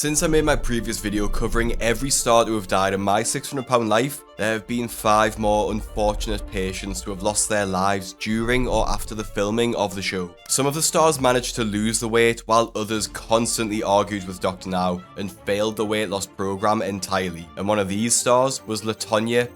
Since I made my previous video covering every star to have died in my 600-pound life, there have been 5 more unfortunate patients who have lost their lives during or after the filming of the show. Some of the stars managed to lose the weight, while others constantly argued with Dr. Now and failed the weight loss program entirely. And one of these stars was Latona,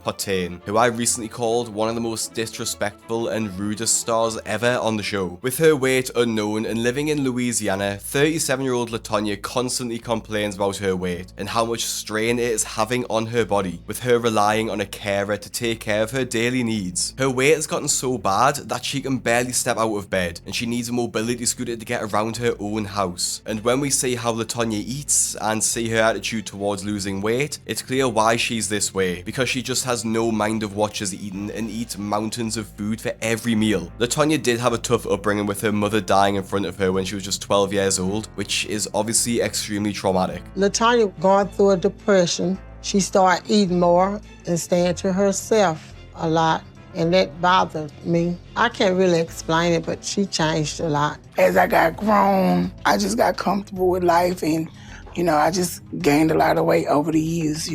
who I recently called one of the most disrespectful and rudest stars ever on the show. With her weight unknown and living in Louisiana, 37-year-old Latona constantly complains about her weight and how much strain it is having on her body, with her relying on a carer to take care of her daily needs. Her weight has gotten so bad that she can barely step out of bed, and she needs a mobility scooter to get around her own house. And when we see how Latona eats and see her attitude towards losing weight, it's clear why she's this way, because she just has no mind of what she's eaten and eats mountains of food for every meal. Latona did have a tough upbringing, with her mother dying in front of her when she was just 12 years old, which is obviously extremely traumatic. Latona going through a depression. She started eating more and staying to herself a lot, and that bothered me. I can't really explain it, but she changed a lot. As I got grown, I just got comfortable with life, and I just gained a lot of weight over the years,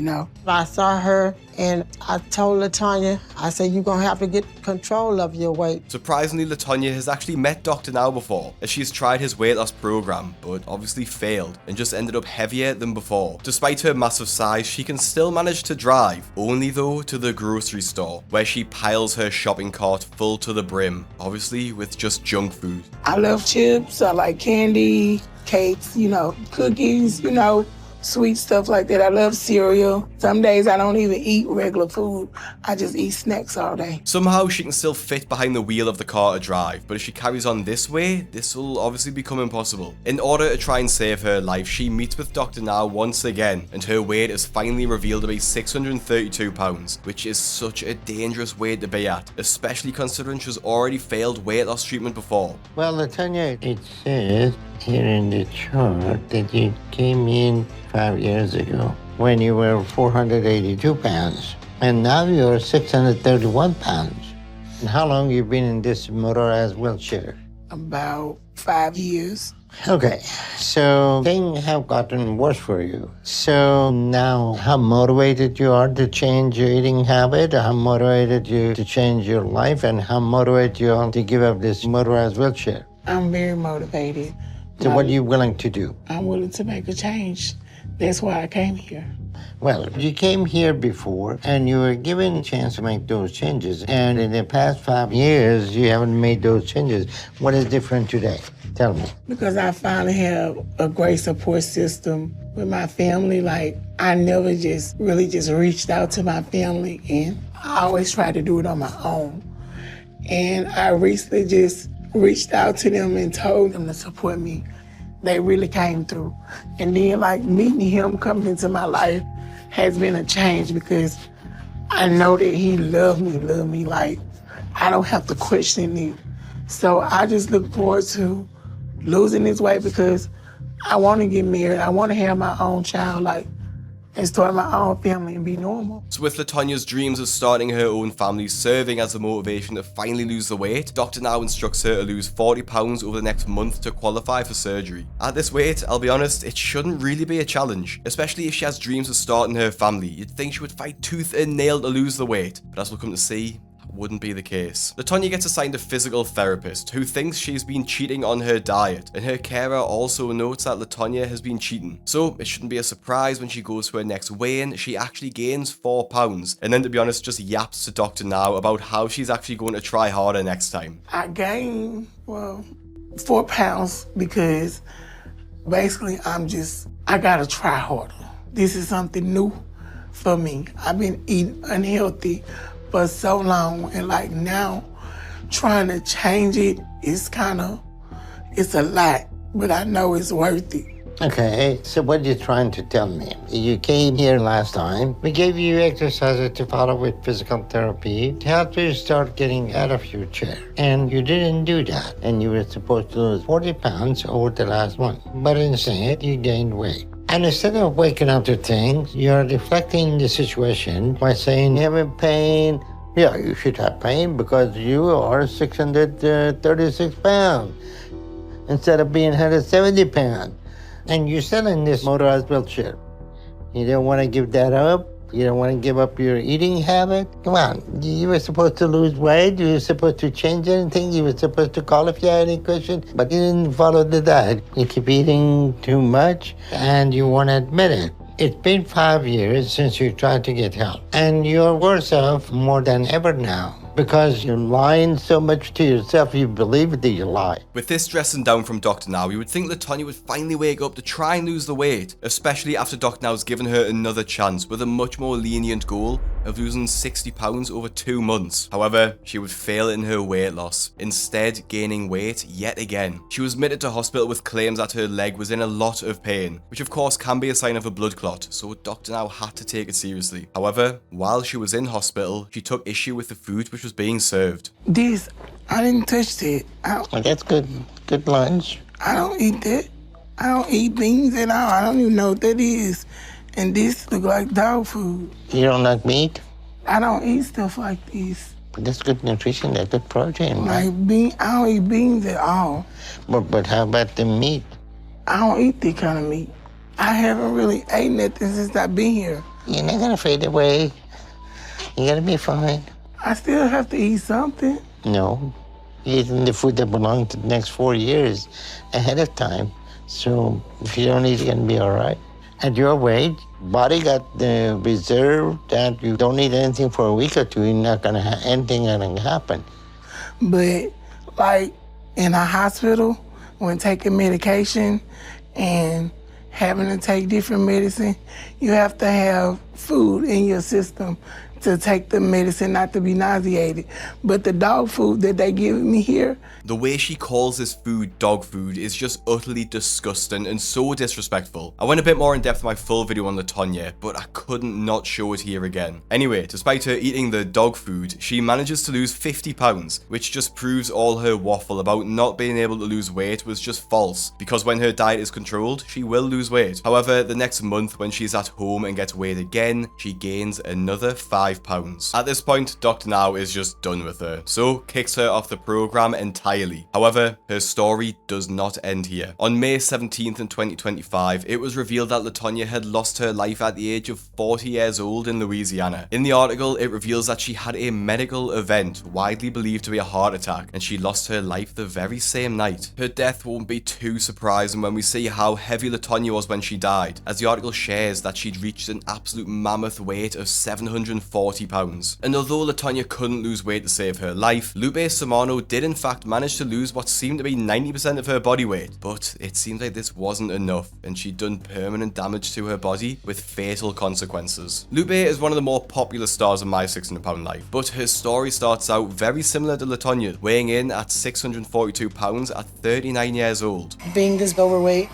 I saw her and I told Latona, I said, you're gonna have to get control of your weight. Surprisingly, Latona has actually met Dr. Now before, as she's tried his weight loss program, but obviously failed and just ended up heavier than before. Despite her massive size, she can still manage to drive, only though to the grocery store, where she piles her shopping cart full to the brim, obviously with just junk food. I love chips, I like candy, cakes, cookies, sweet stuff like that. I love cereal. Some days I don't even eat regular food. I just eat snacks all day. Somehow she can still fit behind the wheel of the car to drive, but if she carries on this way, this will obviously become impossible. In order to try and save her life, she meets with Dr. Now once again, and her weight is finally revealed to be 632 pounds, which is such a dangerous weight to be at, especially considering she's already failed weight loss treatment before. Well, Latona, it says here in the chart that you came in 5 years ago when you were 482 pounds, and now you're 631 pounds. And how long you been in this motorized wheelchair? About 5 years. Okay, so things have gotten worse for you. So now, how motivated you are to change your eating habit, how motivated you to change your life, and how motivated you are to give up this motorized wheelchair? I'm very motivated. So what are you willing to do? I'm willing to make a change. That's why I came here. Well, you came here before and you were given a chance to make those changes. And in the past 5 years, you haven't made those changes. What is different today? Tell me. Because I finally have a great support system with my family. Like, I never just reached out to my family, and I always try to do it on my own. And I recently just reached out to them and told them to support me. They really came through. And then, like, meeting him coming into my life has been a change, because I know that he loved me like I don't have to question it. So I just look forward to losing this weight, because I want to get married. I want to have my own child, and start my own family and be normal. So with Latona's dreams of starting her own family serving as the motivation to finally lose the weight, Dr. Now instructs her to lose 40 pounds over the next month to qualify for surgery. At this weight, I'll be honest, it shouldn't really be a challenge, especially if she has dreams of starting her family. You'd think she would fight tooth and nail to lose the weight, but as we'll come to see, wouldn't be the case. Latona gets assigned a physical therapist who thinks she's been cheating on her diet, and her carer also notes that Latona has been cheating. So it shouldn't be a surprise when she goes to her next weigh-in, she actually gains 4 pounds, and then, to be honest, just yaps to Dr. Now about how she's actually going to try harder next time. I gained, 4 pounds, because basically I gotta try harder. This is something new for me. I've been eating unhealthy for so long, and now trying to change it's a lot, but I know it's worth it. Okay, so what are you trying to tell me? You came here last time. We gave you exercises to follow with physical therapy to help you start getting out of your chair. And you didn't do that. And you were supposed to lose 40 pounds over the last month. But instead, you gained weight. And instead of waking up to things, you're deflecting the situation by saying you have pain. Yeah, you should have pain because you are 636 pounds instead of being 170 pounds. And you're still in this motorized wheelchair. You don't want to give that up? You don't want to give up your eating habit? Come on, you were supposed to lose weight. You were supposed to change anything. You were supposed to call if you had any questions, but you didn't follow the diet. You keep eating too much, and you won't admit it. It's been 5 years since you tried to get help, and you're worse off more than ever now. Because you're lying so much to yourself, you believe that you lie. With this dressing down from Dr. Now, you would think Latona would finally wake up to try and lose the weight, especially after Dr. Now's given her another chance with a much more lenient goal of losing 60 pounds over 2 months. However, she would fail in her weight loss, instead gaining weight yet again. She was admitted to hospital with claims that her leg was in a lot of pain, which of course can be a sign of a blood clot, so Dr. Now had to take it seriously. However, while she was in hospital, she took issue with the food which was being served. This, I didn't touch it. Well, that's good lunch. I don't eat that. I don't eat beans at all. I don't even know what that is. And this look like dog food. You don't like meat? I don't eat stuff like this. But that's good nutrition, that's good protein, right? I don't eat beans at all. But how about the meat? I don't eat that kind of meat. I haven't really ate nothing since I've been here. You're not gonna fade away. You're gonna be fine. I still have to eat something. No. You're eating the food that belongs to the next 4 years ahead of time. So if you don't eat, you're gonna be all right. At your weight, body got the reserve that you don't eat anything for a week or two, you're not gonna have anything gonna happen. But like in a hospital, when taking medication and having to take different medicine, you have to have food in your system to take the medicine, not to be nauseated. But the dog food that they give me here, The way she calls this food dog food is just utterly disgusting and so disrespectful. I went a bit more in depth in my full video on Latona, but I couldn't not show it here again. Anyway, despite her eating the dog food, she manages to lose 50 pounds, which just proves all her waffle about not being able to lose weight was just false, because when her diet is controlled, she will lose weight. However, the next month when she's at home and gets weighed again, she gains another 5 pounds. At this point, Dr. Now is just done with her, so kicks her off the program entirely. However, her story does not end here. On May 17th in 2025, it was revealed that Latona had lost her life at the age of 40 years old in Louisiana. In the article, it reveals that she had a medical event widely believed to be a heart attack, and she lost her life the very same night. Her death won't be too surprising when we see how heavy Latona was when she died, as the article shares that she'd reached an absolute mammoth weight of 740 pounds. And although Latona couldn't lose weight to save her life, Lupe Samano did in fact manage to lose what seemed to be 90% of her body weight, but it seemed like this wasn't enough, and she'd done permanent damage to her body with fatal consequences. Lupe is one of the more popular stars of My 600 Pound Life, but her story starts out very similar to Latona, weighing in at 642 pounds at 39 years old. Being this overweight,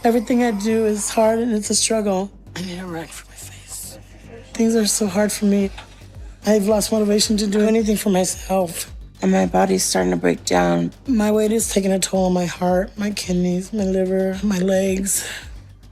everything I do is hard and it's a struggle. I need a rag for my face. Things are so hard for me. I've lost motivation to do anything for myself. And my body's starting to break down. My weight is taking a toll on my heart, my kidneys, my liver, my legs,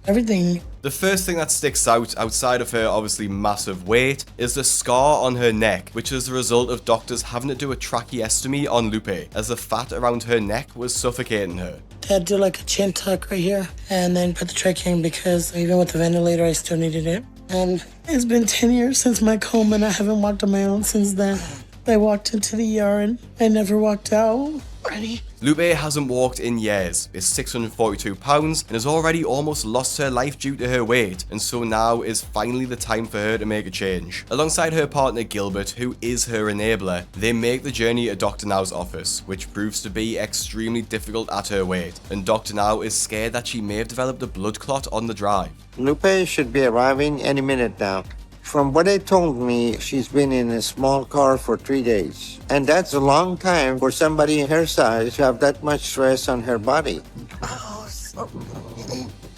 everything. The first thing that sticks out, outside of her obviously massive weight, is the scar on her neck, which is the result of doctors having to do a tracheostomy on Lupe, as the fat around her neck was suffocating her. They had to do like a chin tuck right here and then put the trach in because even with the ventilator, I still needed it. And it's been 10 years since my coma and I haven't walked on my own since then. I walked into the ER and I never walked out. Ready? Lupe hasn't walked in years, is 642 pounds, and has already almost lost her life due to her weight, and so now is finally the time for her to make a change. Alongside her partner Gilbert, who is her enabler, they make the journey to Dr. Now's office, which proves to be extremely difficult at her weight, and Dr. Now is scared that she may have developed a blood clot on the drive. Lupe should be arriving any minute now. From what they told me, she's been in a small car for 3 days. And that's a long time for somebody her size to have that much stress on her body.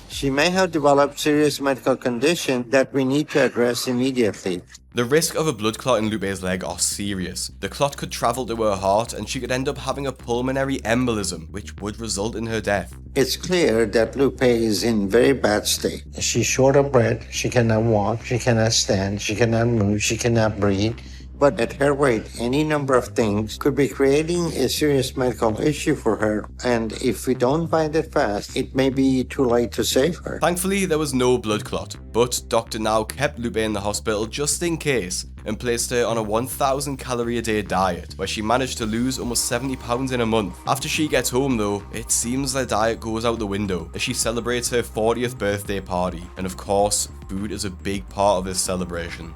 She may have developed serious medical condition that we need to address immediately. The risk of a blood clot in Lupe's leg are serious. The clot could travel to her heart and she could end up having a pulmonary embolism, which would result in her death. It's clear that Lupe is in very bad state. She's short of breath, she cannot walk, she cannot stand, she cannot move, she cannot breathe. But at her weight, any number of things could be creating a serious medical issue for her. And if we don't find it fast, it may be too late to save her. Thankfully, there was no blood clot, but Dr. Now kept Lupe in the hospital just in case and placed her on a 1,000 calorie a day diet, where she managed to lose almost 70 pounds in a month. After she gets home though, it seems the diet goes out the window as she celebrates her 40th birthday party, and of course, food is a big part of this celebration.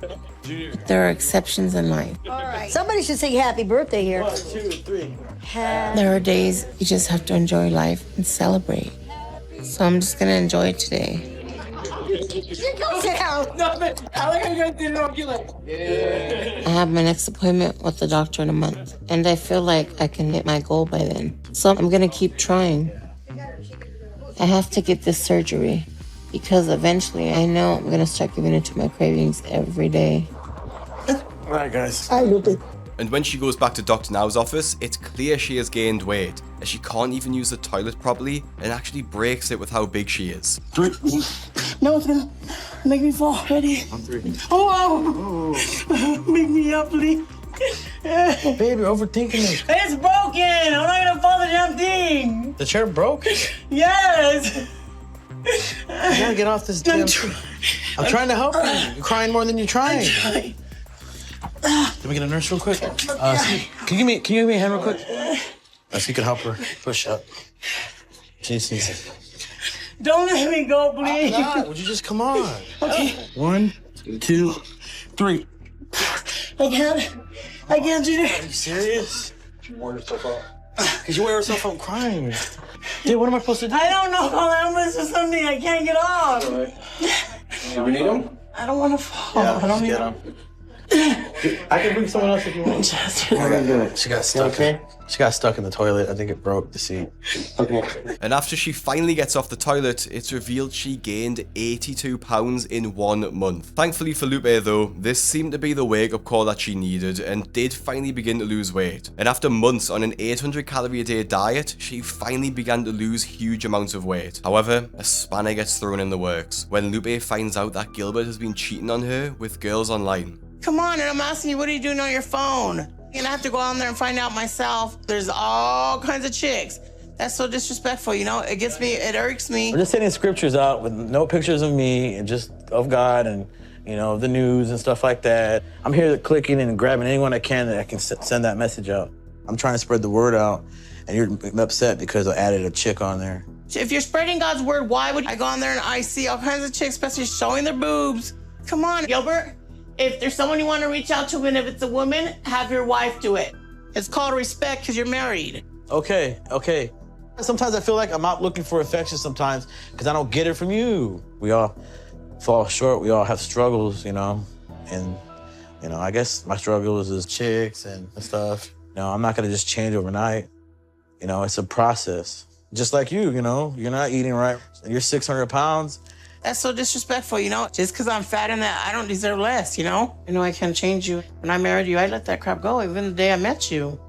There are exceptions in life. Somebody should sing happy birthday here. 1, 2, 3. There are days you just have to enjoy life and celebrate. So I'm just gonna enjoy it today. Go sit down. I have my next appointment with the doctor in a month, and I feel like I can hit my goal by then. So I'm gonna keep trying. I have to get this surgery because eventually I know I'm gonna start giving into my cravings every day. All right, guys. Hi, Lupe. And when she goes back to Dr. Now's office, it's clear she has gained weight, as she can't even use the toilet properly and actually breaks it with how big she is. 3. No, it's gonna make me fall. Ready? 1, 3. Oh, make me up, please. Baby, overthinking it. It's broken. I'm not gonna fall the damn thing. The chair broke? Yes. You gotta get off this damn... I'm trying to help you. You're crying more than you're trying. Can we get a nurse real quick? Can you give me a hand real quick? So you can help her push up. She needs it. Don't let me go, please. Would you just come on? Okay. 1, 2, 3. I can't do that. Are you serious? You wore yourself out. Because you wear yourself out crying. Dude, what am I supposed to do? I don't know. Call the ambulance or something. I can't get off. Do we need them? I don't want to fall. Yeah, I don't get them. I can bring someone else if you want. She got stuck. Okay. She got stuck in the toilet. I think it broke the seat. Okay. And after she finally gets off the toilet, it's revealed she gained 82 pounds in 1 month. Thankfully for Lupe though, this seemed to be the wake-up call that she needed and did finally begin to lose weight. And after months on an 800 calorie a day diet, she finally began to lose huge amounts of weight. However, a spanner gets thrown in the works when Lupe finds out that Gilbert has been cheating on her with girls online. Come on, and I'm asking you, what are you doing on your phone? And I have to go on there and find out myself. There's all kinds of chicks. That's so disrespectful, you know? It gets me, it irks me. We're just sending scriptures out with no pictures of me and just of God and, you know, the news and stuff like that. I'm here clicking and grabbing anyone I can that I can send that message out. I'm trying to spread the word out, and you're upset because I added a chick on there. If you're spreading God's word, why would I go on there and I see all kinds of chicks, especially showing their boobs? Come on, Gilbert. If there's someone you want to reach out to, and if it's a woman, have your wife do it. It's called respect because you're married. Okay. Sometimes I feel like I'm out looking for affection sometimes because I don't get it from you. We all fall short. We all have struggles, you know. And, you know, I guess my struggles is chicks and stuff. You know, I'm not going to just change overnight. You know, it's a process. Just like you know, you're not eating right. You're 600 pounds. That's so disrespectful, you know? Just because I'm fat and that, I don't deserve less, you know? You know, I can't change you. When I married you, I let that crap go, even the day I met you.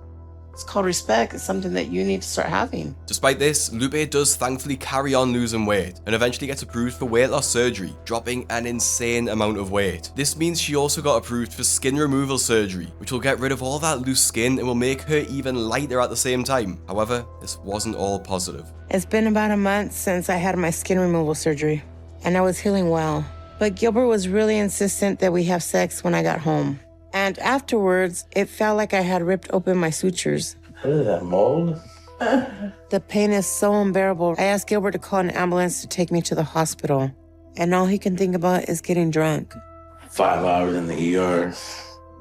It's called respect. It's something that you need to start having. Despite this, Lupe does thankfully carry on losing weight and eventually gets approved for weight loss surgery, dropping an insane amount of weight. This means she also got approved for skin removal surgery, which will get rid of all that loose skin and will make her even lighter at the same time. However, this wasn't all positive. It's been about a month since I had my skin removal surgery, and I was healing well. But Gilbert was really insistent that we have sex when I got home. And afterwards, it felt like I had ripped open my sutures. What is that, mold? The pain is so unbearable. I asked Gilbert to call an ambulance to take me to the hospital. And all he can think about is getting drunk. 5 hours in the ER.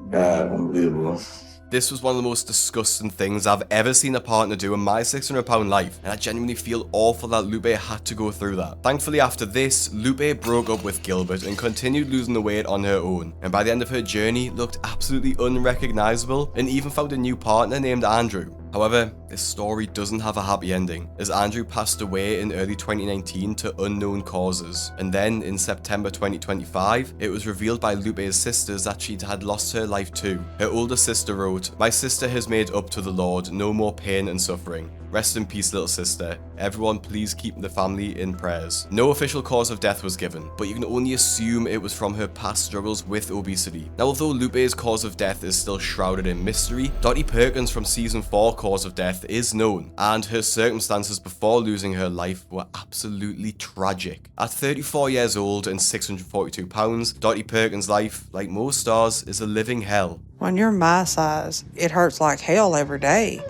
God, unbelievable. This was one of the most disgusting things I've ever seen a partner do in my 600-pound life, and I genuinely feel awful that Lupe had to go through that. Thankfully after this, Lupe broke up with Gilbert and continued losing the weight on her own, and by the end of her journey looked absolutely unrecognizable and even found a new partner named Andrew. However, this story doesn't have a happy ending, as Andrew passed away in early 2019 to unknown causes. And then in September 2025, it was revealed by Lupe's sisters that she had lost her life too. Her older sister wrote, "My sister has made up to the Lord, no more pain and suffering. Rest in peace, little sister. Everyone please keep the family in prayers." No official cause of death was given, but you can only assume it was from her past struggles with obesity. Now, although Lupe's cause of death is still shrouded in mystery, Dottie Perkins from season 4 cause of death is known, and her circumstances before losing her life were absolutely tragic. At 34 years old and 642 pounds, Dottie Perkins' life, like most stars, is a living hell. When you're my size, it hurts like hell every day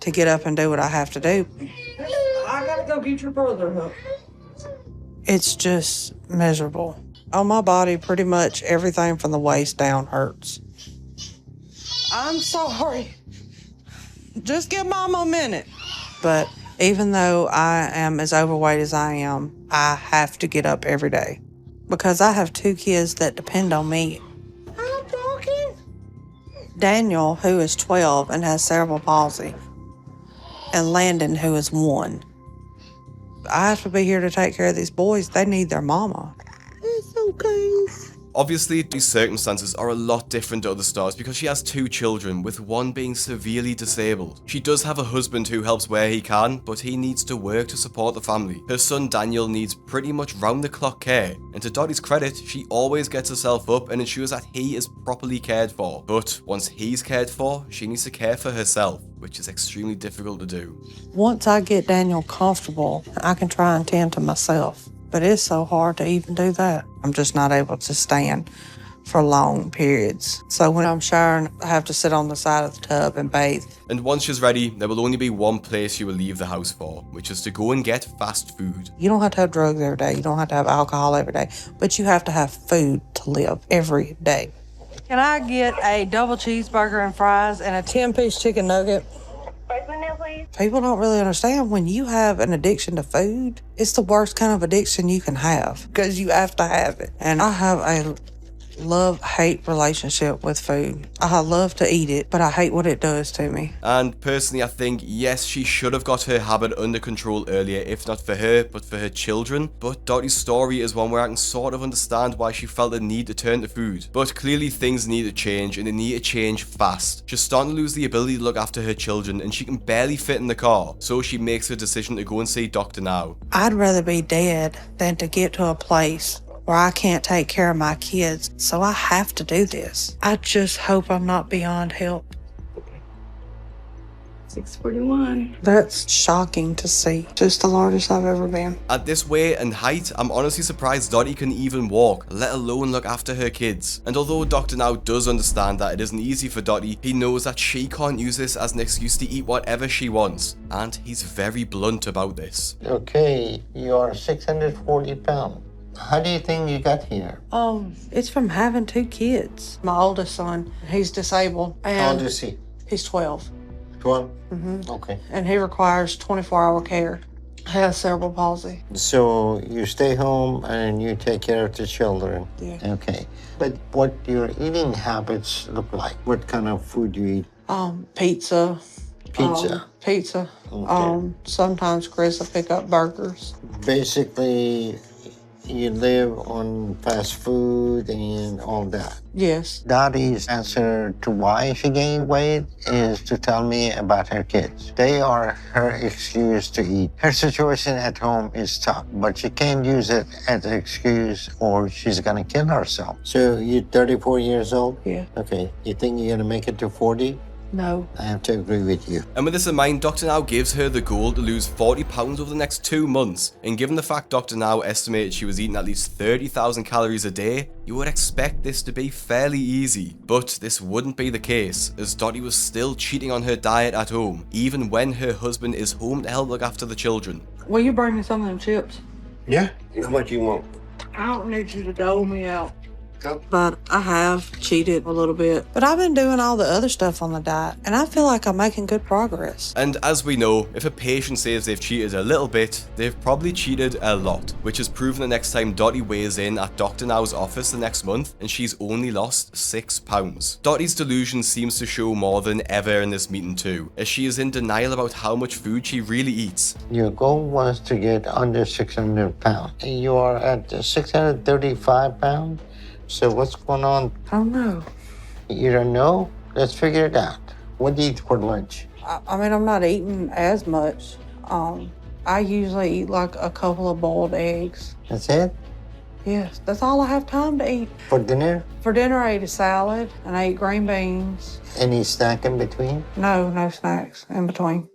to get up and do what I have to do. I gotta go get your brother, huh? It's just miserable. On my body, pretty much everything from the waist down hurts. I'm sorry. Just give Mama a minute. But even though I am as overweight as I am, I have to get up every day because I have 2 kids that depend on me. I'm talking. Daniel, who is 12 and has cerebral palsy, and Landon, who is 1. I have to be here to take care of these boys. They need their mama. It's okay. Obviously, these circumstances are a lot different to other stars because she has 2 children, with one being severely disabled. She does have a husband who helps where he can, but he needs to work to support the family. Her son Daniel needs pretty much round-the-clock care, and to Dottie's credit, she always gets herself up and ensures that he is properly cared for. But once he's cared for, she needs to care for herself, which is extremely difficult to do. Once I get Daniel comfortable, I can try and tend to myself. But it's so hard to even do that. I'm just not able to stand for long periods. So when I'm showering, I have to sit on the side of the tub and bathe. And once she's ready, there will only be one place she will leave the house for, which is to go and get fast food. You don't have to have drugs every day. You don't have to have alcohol every day. But you have to have food to live every day. Can I get a double cheeseburger and fries and a 10-piece chicken nugget? People don't really understand when you have an addiction to food, it's the worst kind of addiction you can have because you have to have it. And I have a love-hate relationship with food. I love to eat it, but I hate what it does to me. And personally, I think, yes, she should have got her habit under control earlier, if not for her, but for her children. But Dottie's story is one where I can sort of understand why she felt the need to turn to food. But clearly things need to change, and they need to change fast. She's starting to lose the ability to look after her children, and she can barely fit in the car. So she makes her decision to go and see Dr. Now. I'd rather be dead than to get to a place where I can't take care of my kids, so I have to do this. I just hope I'm not beyond help. 641. That's shocking to see. Just the largest I've ever been. At this weight and height, I'm honestly surprised Dottie can even walk, let alone look after her kids. And although Dr. Now does understand that it isn't easy for Dottie, he knows that she can't use this as an excuse to eat whatever she wants. And he's very blunt about this. Okay, you are 640 pounds. How do you think you got here? It's from having 2 kids. My oldest son, he's disabled. And How old is he? He's 12. 12? Okay. And he requires 24-hour care. He has cerebral palsy. So you stay home and you take care of the children? Yeah. Okay. But what your eating habits look like? What kind of food you eat? Pizza. Pizza? Pizza. Okay. Sometimes Chris will pick up burgers. Basically, you live on fast food and all that. Yes. Dottie's answer to why she gained weight is to tell me about her kids. They are her excuse to eat. Her situation at home is tough, but she can't use it as an excuse or she's gonna kill herself. So you're 34 years old? Yeah. Okay. You think you're gonna make it to 40? No. I have to agree with you. And with this in mind, Dr. Now gives her the goal to lose 40 pounds over the next 2 months. And given the fact Dr. Now estimated she was eating at least 30,000 calories a day, you would expect this to be fairly easy. But this wouldn't be the case, as Dottie was still cheating on her diet at home, even when her husband is home to help look after the children. Will you bring me some of them chips? Yeah? What do you want? I don't need you to dole me out but I have cheated a little bit. But I've been doing all the other stuff on the diet, and I feel like I'm making good progress. And as we know, if a patient says they've cheated a little bit, they've probably cheated a lot, which is proven the next time Dottie weighs in at Dr. Now's office the next month, and she's only lost 6 pounds. Dottie's delusion seems to show more than ever in this meeting too, as she is in denial about how much food she really eats. Your goal was to get under 600 pounds. You are at 635 pounds. So what's going on? I don't know. You don't know? Let's figure it out. What do you eat for lunch? I mean, I'm not eating as much. I usually eat like a couple of boiled eggs. That's it? Yes, that's all I have time to eat. For dinner? For dinner, I ate a salad and I ate green beans. Any snack in between? No snacks in between.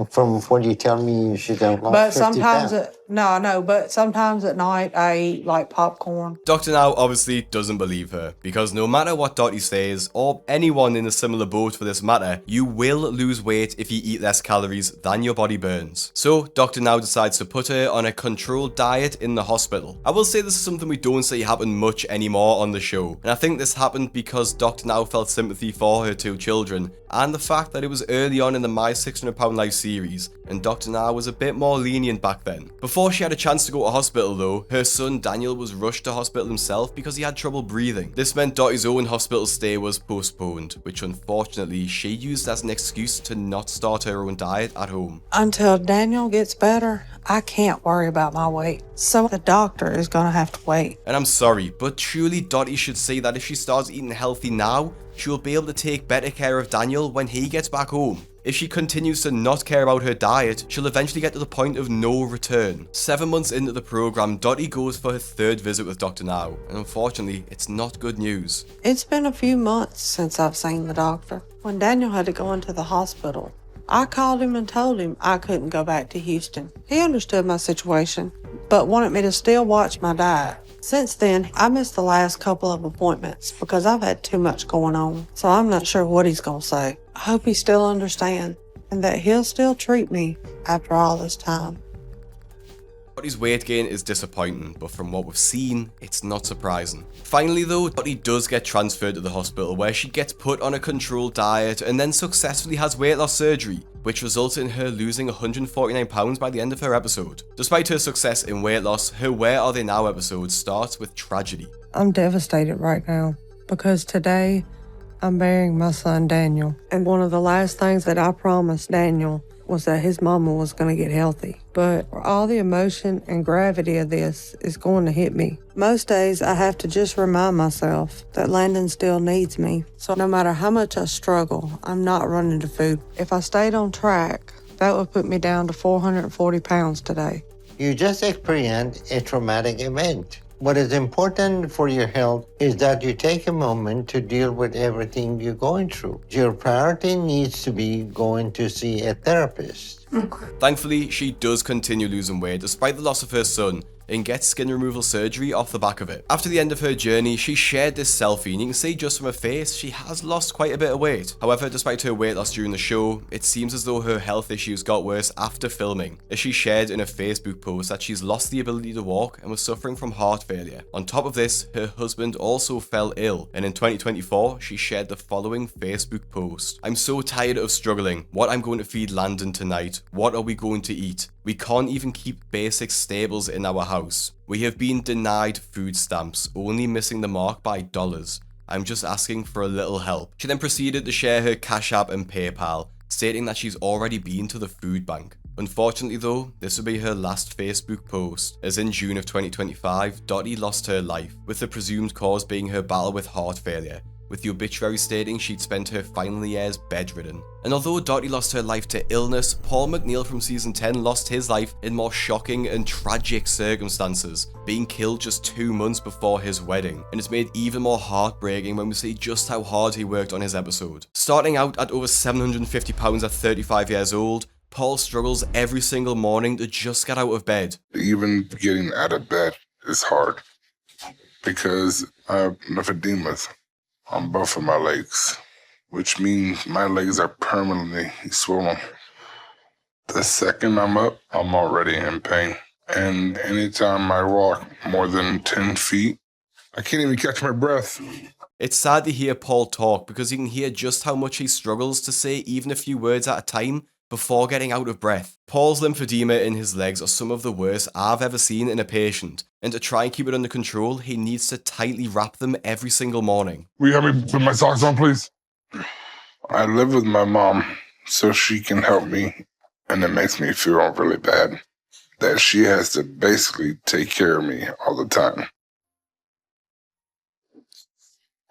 From what you tell me, you should have lost But 50 sometimes, pounds. but sometimes at night I eat like popcorn. Dr. Now obviously doesn't believe her, because no matter what Dottie says, or anyone in a similar boat for this matter, you will lose weight if you eat less calories than your body burns. So Dr. Now decides to put her on a controlled diet in the hospital. I will say this is something we don't see happen much anymore on the show, and I think this happened because Dr. Now felt sympathy for her 2 children, and the fact that it was early on in the My 600 Pound Life series, and Dr. Now was a bit more lenient back then. Before she had a chance to go to hospital though, her son Daniel was rushed to hospital himself because he had trouble breathing. This meant Dottie's own hospital stay was postponed, which unfortunately she used as an excuse to not start her own diet at home. Until Daniel gets better, I can't worry about my weight. So the doctor is gonna have to wait. And I'm sorry, but surely Dottie should say that if she starts eating healthy now, she will be able to take better care of Daniel when he gets back home. If she continues to not care about her diet, she'll eventually get to the point of no return. 7 months into the program, Dottie goes for her 3rd visit with Dr. Now, and unfortunately, it's not good news. It's been a few months since I've seen the doctor. When Daniel had to go into the hospital, I called him and told him I couldn't go back to Houston. He understood my situation, but wanted me to still watch my diet. Since then, I missed the last couple of appointments because I've had too much going on, so I'm not sure what he's gonna say. I hope he still understands and that he'll still treat me after all this time. Dottie's weight gain is disappointing, but from what we've seen, it's not surprising. Finally though, Dottie does get transferred to the hospital where she gets put on a controlled diet and then successfully has weight loss surgery, which results in her losing 149 pounds by the end of her episode. Despite her success in weight loss, her Where Are They Now episode starts with tragedy. I'm devastated right now because today I'm burying my son Daniel. And one of the last things that I promised Daniel was that his mama was going to get healthy. But all the emotion and gravity of this is going to hit me. Most days I have to just remind myself that Landon still needs me. So no matter how much I struggle, I'm not running to food. If I stayed on track, that would put me down to 440 pounds today. You just experienced a traumatic event. What is important for your health is that you take a moment to deal with everything you're going through. Your priority needs to be going to see a therapist. Thankfully, she does continue losing weight despite the loss of her son, and gets skin removal surgery off the back of it. After the end of her journey, she shared this selfie, and you can see just from her face, she has lost quite a bit of weight. However, despite her weight loss during the show, it seems as though her health issues got worse after filming, as she shared in a Facebook post that she's lost the ability to walk and was suffering from heart failure. On top of this, her husband also fell ill, and in 2024, she shared the following Facebook post. "I'm so tired of struggling. What I'm going to feed Landon tonight? What are we going to eat? We can't even keep basic staples in our house. We have been denied food stamps, only missing the mark by dollars. I'm just asking for a little help." She then proceeded to share her Cash App and PayPal, stating that she's already been to the food bank. Unfortunately though, this will be her last Facebook post, as in June of 2025, Dottie lost her life, with the presumed cause being her battle with heart failure, with the obituary stating she'd spent her final years bedridden. And although Dottie lost her life to illness, Paul McNeil from season 10 lost his life in more shocking and tragic circumstances, being killed just 2 months before his wedding, and it's made even more heartbreaking when we see just how hard he worked on his episode. Starting out at over 750 pounds at 35 years old, Paul struggles every single morning to just get out of bed. Even getting out of bed is hard because I have lymphodemas on both of my legs, which means my legs are permanently swollen. The second I'm up, I'm already in pain. And anytime I walk more than 10 feet, I can't even catch my breath. It's sad to hear Paul talk because you can hear just how much he struggles to say even a few words at a time before getting out of breath. Paul's lymphedema in his legs are some of the worst I've ever seen in a patient, and to try and keep it under control, he needs to tightly wrap them every single morning. Will you help me put my socks on, please? I live with my mom, so she can help me, and it makes me feel really bad that she has to basically take care of me all the time.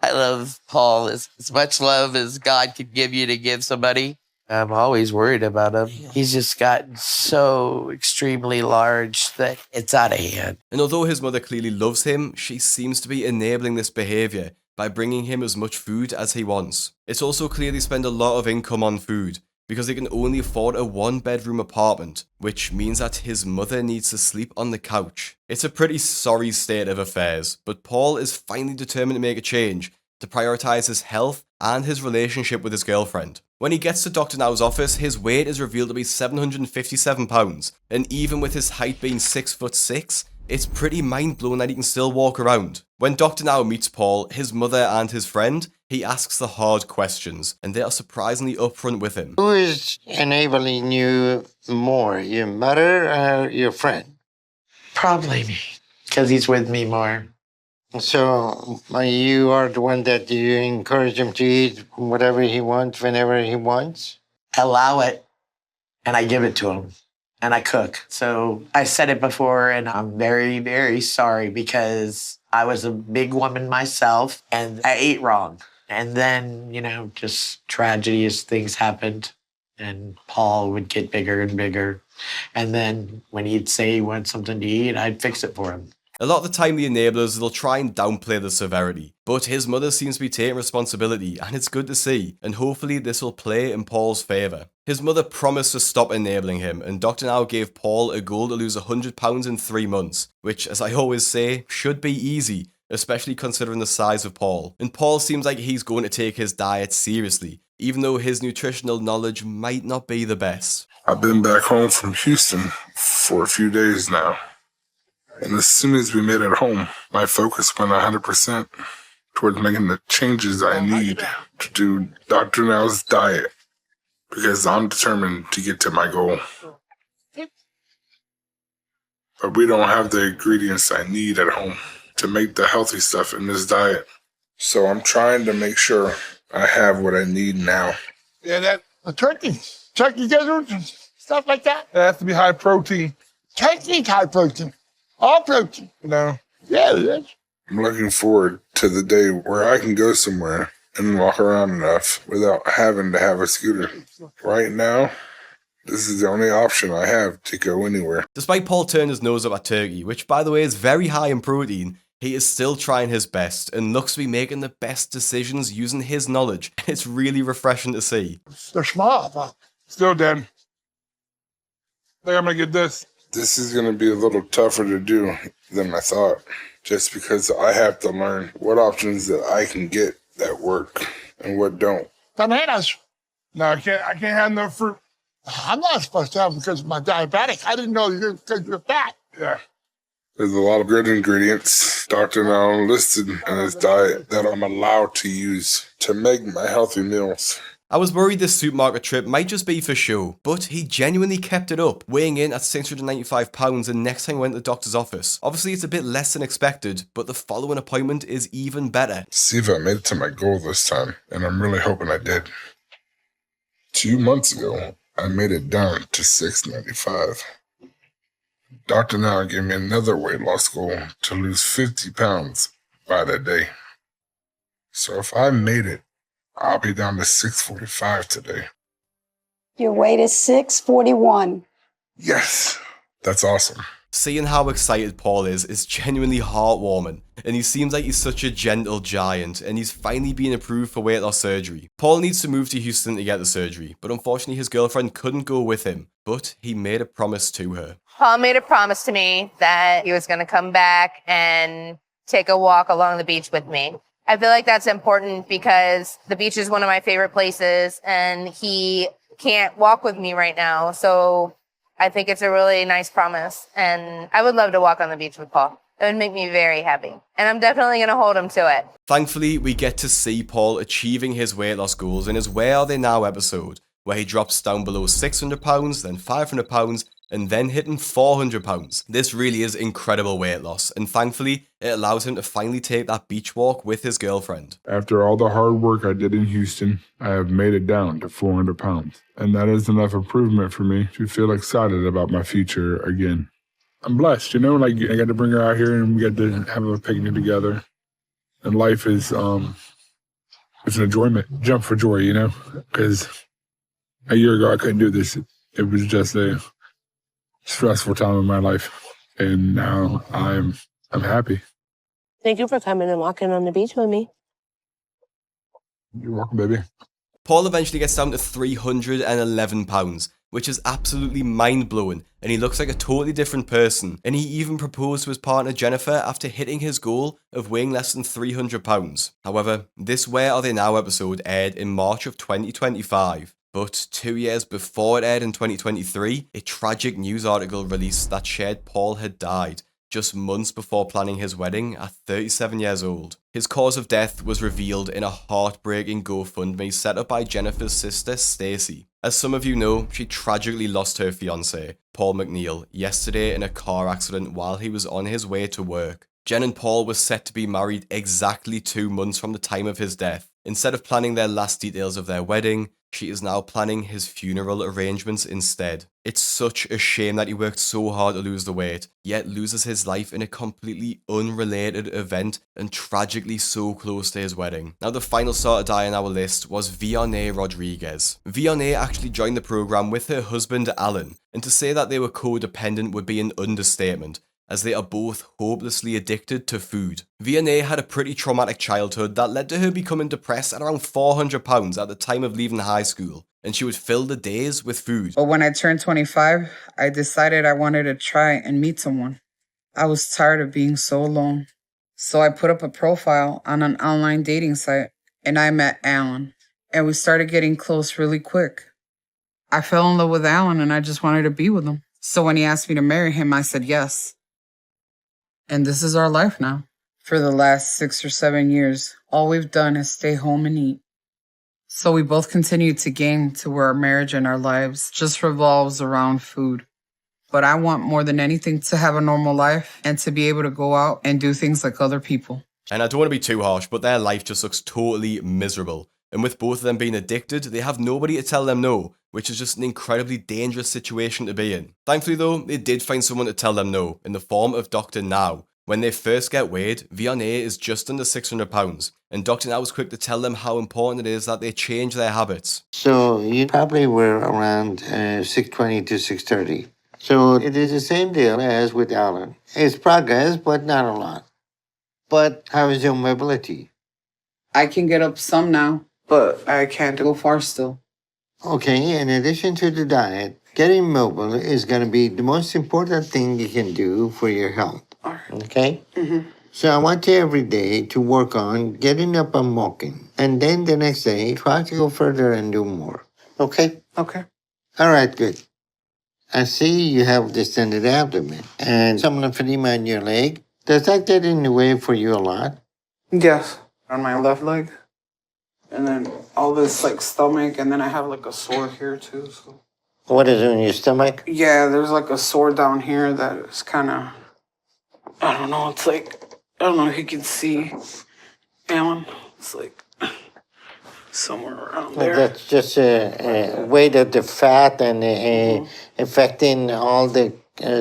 I love Paul as much love as God could give you to give somebody. I'm always worried about him. He's just gotten so extremely large that it's out of hand. And although his mother clearly loves him, she seems to be enabling this behaviour by bringing him as much food as he wants. It's also clear they spend a lot of income on food, because they can only afford a 1-bedroom apartment, which means that his mother needs to sleep on the couch. It's a pretty sorry state of affairs, but Paul is finally determined to make a change, to prioritise his health and his relationship with his girlfriend. When he gets to Dr. Now's office, his weight is revealed to be 757 pounds, and even with his height being 6'6", it's pretty mind-blowing that he can still walk around. When Dr. Now meets Paul, his mother and his friend, he asks the hard questions, and they are surprisingly upfront with him. Who is enabling you more, your mother or your friend? Probably me, because he's with me more. So you are the one that you encourage him to eat whatever he wants, whenever he wants? Allow it, and I give it to him, and I cook. So I said it before, and I'm very, very sorry because I was a big woman myself, and I ate wrong. And then, just tragedy as things happened, and Paul would get bigger and bigger. And then when he'd say he wants something to eat, I'd fix it for him. A lot of the time, the enablers will try and downplay the severity, but his mother seems to be taking responsibility, and it's good to see, and hopefully this will play in Paul's favour. His mother promised to stop enabling him, and Dr. Now gave Paul a goal to lose £100 in 3 months, which, as I always say, should be easy, especially considering the size of Paul. And Paul seems like he's going to take his diet seriously, even though his nutritional knowledge might not be the best. I've been back home from Houston for a few days now. And as soon as we made it home, my focus went 100% towards making the changes I need to do Dr. Now's diet, because I'm determined to get to my goal. But we don't have the ingredients I need at home to make the healthy stuff in this diet. So I'm trying to make sure I have what I need now. Yeah, turkey gizzards, stuff like that. It has to be high protein. Turkey's high protein. All protein. No. Yeah, it is. I'm looking forward to the day where I can go somewhere and walk around enough without having to have a scooter. Right now, this is the only option I have to go anywhere. Despite Paul turning his nose up at turkey, which by the way is very high in protein, he is still trying his best and looks to be making the best decisions using his knowledge. It's really refreshing to see. They're small, but Still, Dan, I think I'm going to get this. This is going to be a little tougher to do than I thought, just because I have to learn what options that I can get that work and what don't. bananas. No, I can't have no fruit. I'm not supposed to have them because of my diabetic. I didn't know you because you're fat. Yeah. There's a lot of good ingredients Dr. Now listed in his diet that I'm allowed to use to make my healthy meals. I was worried this supermarket trip might just be for show, but he genuinely kept it up, weighing in at £695 the next time I went to the doctor's office. Obviously it's a bit less than expected, but the following appointment is even better. See if I made it to my goal this time, and I'm really hoping I did. 2 months ago, I made it down to $695. Dr. Now gave me another weight loss goal to lose 50 pounds by that day. So if I made it, I'll be down to 645 today. Your weight is 641. Yes, that's awesome. Seeing how excited Paul is genuinely heartwarming, and he seems like he's such a gentle giant, and he's finally being approved for weight loss surgery. Paul needs to move to Houston to get the surgery, but unfortunately his girlfriend couldn't go with him, but he made a promise to her. Paul made a promise to me that he was going to come back and take a walk along the beach with me. I feel like that's important because the beach is one of my favorite places and he can't walk with me right now. So I think it's a really nice promise and I would love to walk on the beach with Paul. It would make me very happy. And I'm definitely going to hold him to it. Thankfully, we get to see Paul achieving his weight loss goals in his Where Are They Now episode, where he drops down below £600, then £500, and then hitting £400. This really is incredible weight loss, and thankfully, it allows him to finally take that beach walk with his girlfriend. After all the hard work I did in Houston, I have made it down to 400 pounds. And that is enough improvement for me to feel excited about my future again. I'm blessed, like I got to bring her out here and we got to have a picnic together. And life is, it's an enjoyment, jump for joy, because a year ago I couldn't do this. It was just a stressful time in my life. And now I'm happy. Thank you for coming and walking on the beach with me. You're welcome, baby. Paul eventually gets down to £311, which is absolutely mind-blowing, and he looks like a totally different person, and he even proposed to his partner Jennifer after hitting his goal of weighing less than £300. However, this Where Are They Now episode aired in March of 2025, but 2 years before it aired in 2023, a tragic news article released that shared Paul had died just months before planning his wedding at 37 years old. His cause of death was revealed in a heartbreaking GoFundMe set up by Jennifer's sister, Stacey. As some of you know, she tragically lost her fiancé, Paul McNeil, yesterday in a car accident while he was on his way to work. Jen and Paul were set to be married exactly 2 months from the time of his death. Instead of planning their last details of their wedding, she is now planning his funeral arrangements instead. It's such a shame that he worked so hard to lose the weight, yet loses his life in a completely unrelated event and tragically so close to his wedding. Now the final star to die on our list was Vianey Rodriguez. Vianey actually joined the program with her husband Alan, and to say that they were codependent would be an understatement, as they are both hopelessly addicted to food. Vianey had a pretty traumatic childhood that led to her becoming depressed at around £400 at the time of leaving high school, and she would fill the days with food. But when I turned 25, I decided I wanted to try and meet someone. I was tired of being so alone. So I put up a profile on an online dating site, and I met Alan, and we started getting close really quick. I fell in love with Alan, and I just wanted to be with him. So when he asked me to marry him, I said yes. And this is our life now. For the last 6 or 7 years, all we've done is stay home and eat. So we both continue to gain to where our marriage and our lives just revolves around food. But I want more than anything to have a normal life and to be able to go out and do things like other people. And I don't want to be too harsh, but their life just looks totally miserable. And with both of them being addicted, they have nobody to tell them no, which is just an incredibly dangerous situation to be in. Thankfully though, they did find someone to tell them no, in the form of Dr. Now. When they first get weighed, Vianey is just under £600, and Dr. Now was quick to tell them how important it is that they change their habits. So you probably were around 620 to 630. So it is the same deal as with Alan. It's progress, but not a lot. But how is your mobility? I can get up some now, but I can't go far still. Okay, in addition to the diet, getting mobile is going to be the most important thing you can do for your health. Okay? Mm-hmm. So I want you every day to work on getting up and walking. And then the next day, try to go further and do more. Okay? Okay. All right, good. I see you have distended abdomen and some lymphedema in your leg. Does that get in the way for you a lot? Yes. On my left leg. And then all this stomach, and then I have a sore here too. So. What is in your stomach? Yeah, there's a sore down here that is kind of, I don't know, it's I don't know if you can see, Alan. It's somewhere around there. That's just a weight of the fat and affecting all the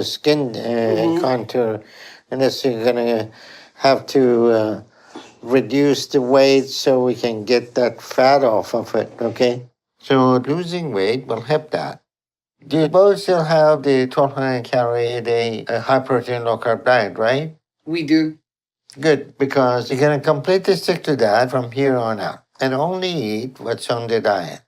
skin contour. And that's you're going to have to reduce the weight so we can get that fat off of it, okay? So losing weight will help that. Do you both still have the 1,200 calorie a day high protein, low carb diet, right? We do. Good, because you're going to completely stick to that from here on out and only eat what's on the diet.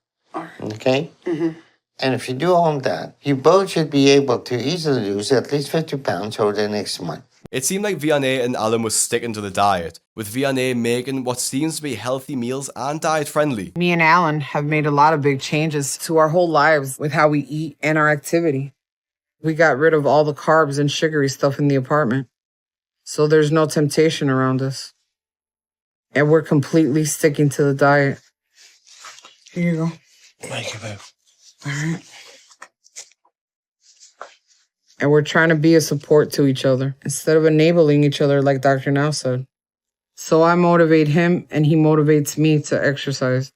Okay? Mm-hmm. And if you do all that, you both should be able to easily lose at least 50 pounds over the next month. It seemed like Vianey and Alan were sticking to the diet, with Vianey making what seems to be healthy meals and diet-friendly. Me and Alan have made a lot of big changes to our whole lives with how we eat and our activity. We got rid of all the carbs and sugary stuff in the apartment. So there's no temptation around us. And we're completely sticking to the diet. Here you go. Thank you, babe. All right. And we're trying to be a support to each other instead of enabling each other like Dr. Now said. So I motivate him and he motivates me to exercise.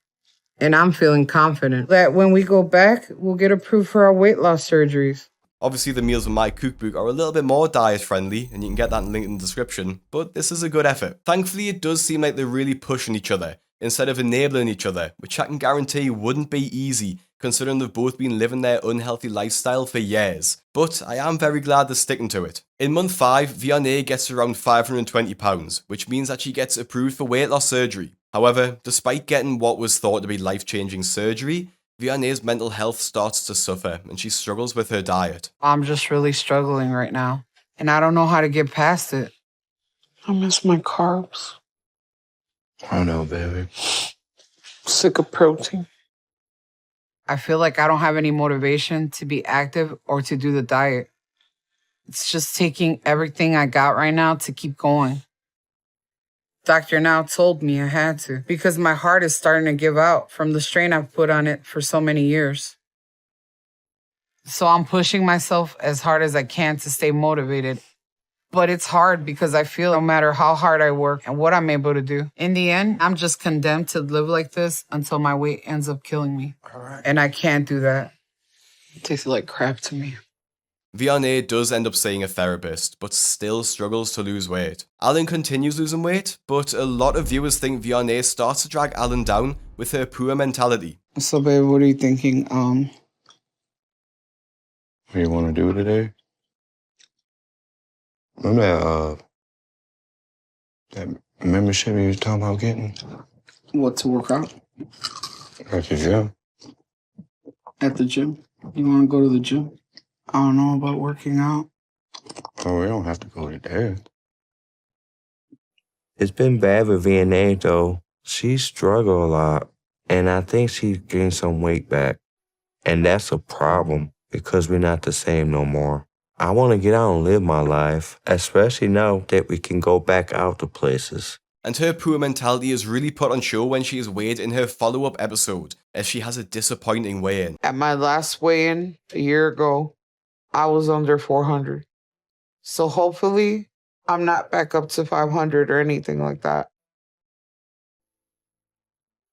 And I'm feeling confident that when we go back, we'll get approved for our weight loss surgeries. Obviously, the meals in my cookbook are a little bit more diet friendly, and you can get that link in the description, but this is a good effort. Thankfully, it does seem like they're really pushing each other instead of enabling each other, which I can guarantee wouldn't be easy considering they've both been living their unhealthy lifestyle for years. But I am very glad they're sticking to it. In month 5, Vianey gets around £520, which means that she gets approved for weight loss surgery. However, despite getting what was thought to be life-changing surgery, Vianey's mental health starts to suffer and she struggles with her diet. I'm just really struggling right now, and I don't know how to get past it. I miss my carbs. I know, baby. Sick of protein. I feel like I don't have any motivation to be active or to do the diet. It's just taking everything I got right now to keep going. Dr. Now told me I had to because my heart is starting to give out from the strain I've put on it for so many years. So I'm pushing myself as hard as I can to stay motivated. But it's hard because I feel no matter how hard I work and what I'm able to do, in the end, I'm just condemned to live like this until my weight ends up killing me. And I can't do that. It tastes like crap to me. Vianey does end up seeing a therapist, but still struggles to lose weight. Alan continues losing weight, but a lot of viewers think Vianey starts to drag Alan down with her poor mentality. So, babe, what are you thinking? What do you want to do today? Remember that membership you was talking about getting? What, to work out? At the gym. At the gym? You want to go to the gym? I don't know about working out. Oh, we don't have to go to there. It's been bad with Vianey, though. She struggled a lot, and I think she's gained some weight back. And that's a problem, because we're not the same no more. I want to get out and live my life, especially now that we can go back out to places. And her poor mentality is really put on show when she is weighed in her follow-up episode, as she has a disappointing weigh-in. At my last weigh-in a year ago, I was under 400. So hopefully, I'm not back up to 500 or anything like that.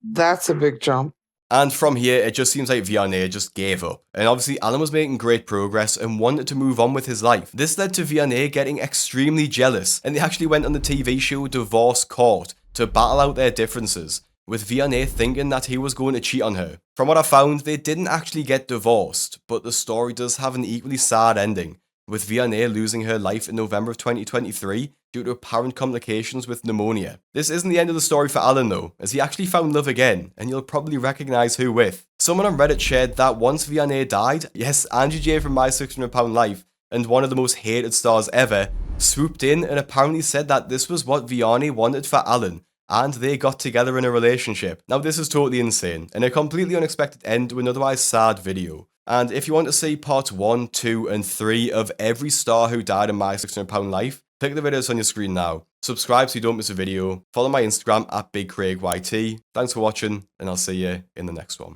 That's a big jump. And from here, it just seems like Vianey just gave up. And obviously, Alan was making great progress and wanted to move on with his life. This led to Vianey getting extremely jealous, and they actually went on the TV show Divorce Court to battle out their differences, with Vianey thinking that he was going to cheat on her. From what I found, they didn't actually get divorced, but the story does have an equally sad ending, with Vianey losing her life in November of 2023 due to apparent complications with pneumonia. This isn't the end of the story for Alan though, as he actually found love again, and you'll probably recognise who with. Someone on Reddit shared that once Vianey died, yes, Angie J from My 600 Pound Life, and one of the most hated stars ever, swooped in and apparently said that this was what Vianey wanted for Alan, and they got together in a relationship. Now this is totally insane, and a completely unexpected end to an otherwise sad video. And if you want to see parts 1, 2 and 3 of every star who died in My 600 Pound Life, click the videos on your screen now. Subscribe so you don't miss a video. Follow my Instagram at BigCraigYT. Thanks for watching, and I'll see you in the next one.